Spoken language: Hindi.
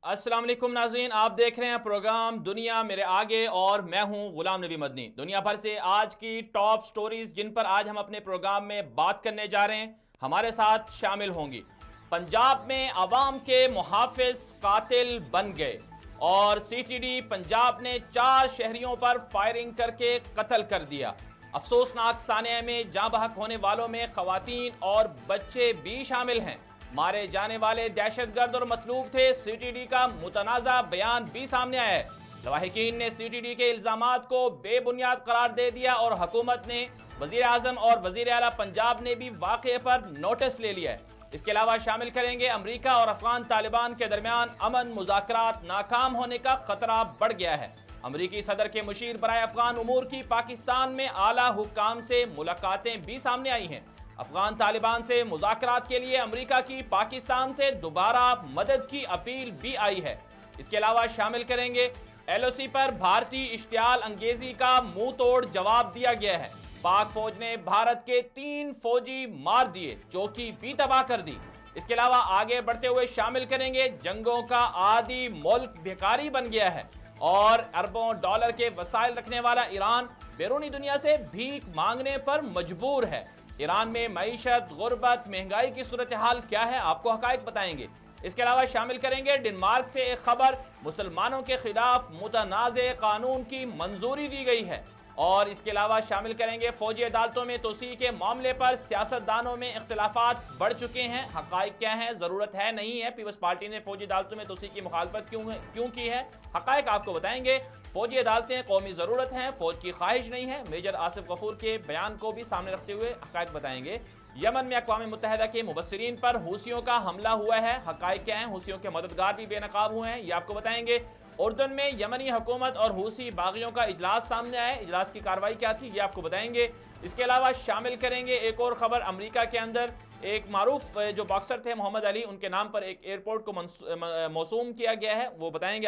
अस्सलाम वालेकुम नाज़रीन, आप देख रहे हैं प्रोग्राम दुनिया मेरे आगे और मैं हूं गुलाम नबी मदनी। दुनिया भर से आज की टॉप स्टोरीज जिन पर आज हम अपने प्रोग्राम में बात करने जा रहे हैं हमारे साथ शामिल होंगी। पंजाब में अवाम के मुहाफिज कातिल बन गए और सीटीडी पंजाब ने 4 शहरियों पर फायरिंग करके कत्ल कर दिया। अफसोसनाक सानिया में जाँ बहक होने वालों में खवातीन और बच्चे भी शामिल हैं। मारे जाने वाले दहशतगर्द और मतलूब थे। सीटीडी का मुतनाज़ा बयान भी सामने आया है। लवाहिकीन ने सीटीडी के इल्जामात को बेबुनियाद करार दे दिया और हुकूमत ने, वजीर आजम और वजीर आला पंजाब ने भी वाक़े पर नोटिस ले लिया है। इसके अलावा शामिल करेंगे अमरीका और अफगान तालिबान के दरमियान अमन मुज़ाकरात नाकाम होने का खतरा बढ़ गया है। अमरीकी सदर के मुशीर बराए अफगान उमूर की पाकिस्तान में आला हुक्काम से मुलाकातें भी सामने आई हैं। अफगान तालिबान से मुज़ाकरात के लिए अमरीका की पाकिस्तान से दोबारा मदद की अपील भी आई है। इसके अलावा शामिल करेंगे एलओसी पर भारतीय इश्तियाल अंगेजी का मुंह तोड़ जवाब दिया गया है। पाक फौज ने भारत के 3 फौजी मार दिए, चौकी भी तबाह कर दी। इसके अलावा आगे बढ़ते हुए शामिल करेंगे जंगों का आदी मुल्क भिखारी बन गया है और अरबों डॉलर के वसाइल रखने वाला ईरान बैरूनी दुनिया से भीख मांगने पर मजबूर है। ईरान में मईशत, गुर्बत, महंगाई की सूरत हाल क्या है, आपको हकायक बताएंगे। इसके अलावा शामिल करेंगे डेनमार्क से एक खबर, मुसलमानों के खिलाफ मुतनाज़े कानून की मंजूरी दी गई है। और इसके अलावा शामिल करेंगे फौजी अदालतों में तोसी के मामले पर सियासतदानों में इख्तिलाफात बढ़ चुके हैं। हकायक क्या है, ज़रूरत है नहीं है, पीपल्स पार्टी ने फौजी अदालतों में तोसी की मुखालफत क्यों की है, हकायक आपको बताएंगे। फौजी अदालतें कौमी ज़रूरत हैं, फौज की ख्वाहिश नहीं है। मेजर आसिफ गफूर के बयान को भी सामने रखते हुए हकायक बताएंगे। यमन में अक़वाम मुत्तहिदा के मुबस्सिरीन पर हूसियों का हमला हुआ है, हकायक क्या है, हूसियों के मददगार भी बेनकाब हुए हैं, ये आपको बताएंगे। उर्दन में यमनी हुकूमत और हूसी बागियों का इजलास सामने आया, इजलास की कार्रवाई क्या थी, ये आपको बताएंगे। इसके अलावा शामिल करेंगे एक और खबर, अमेरिका के अंदर एक मारूफ जो बॉक्सर थे मोहम्मद अली, उनके नाम पर एक एयरपोर्ट को मौसूम किया गया है, वो बताएंगे आप।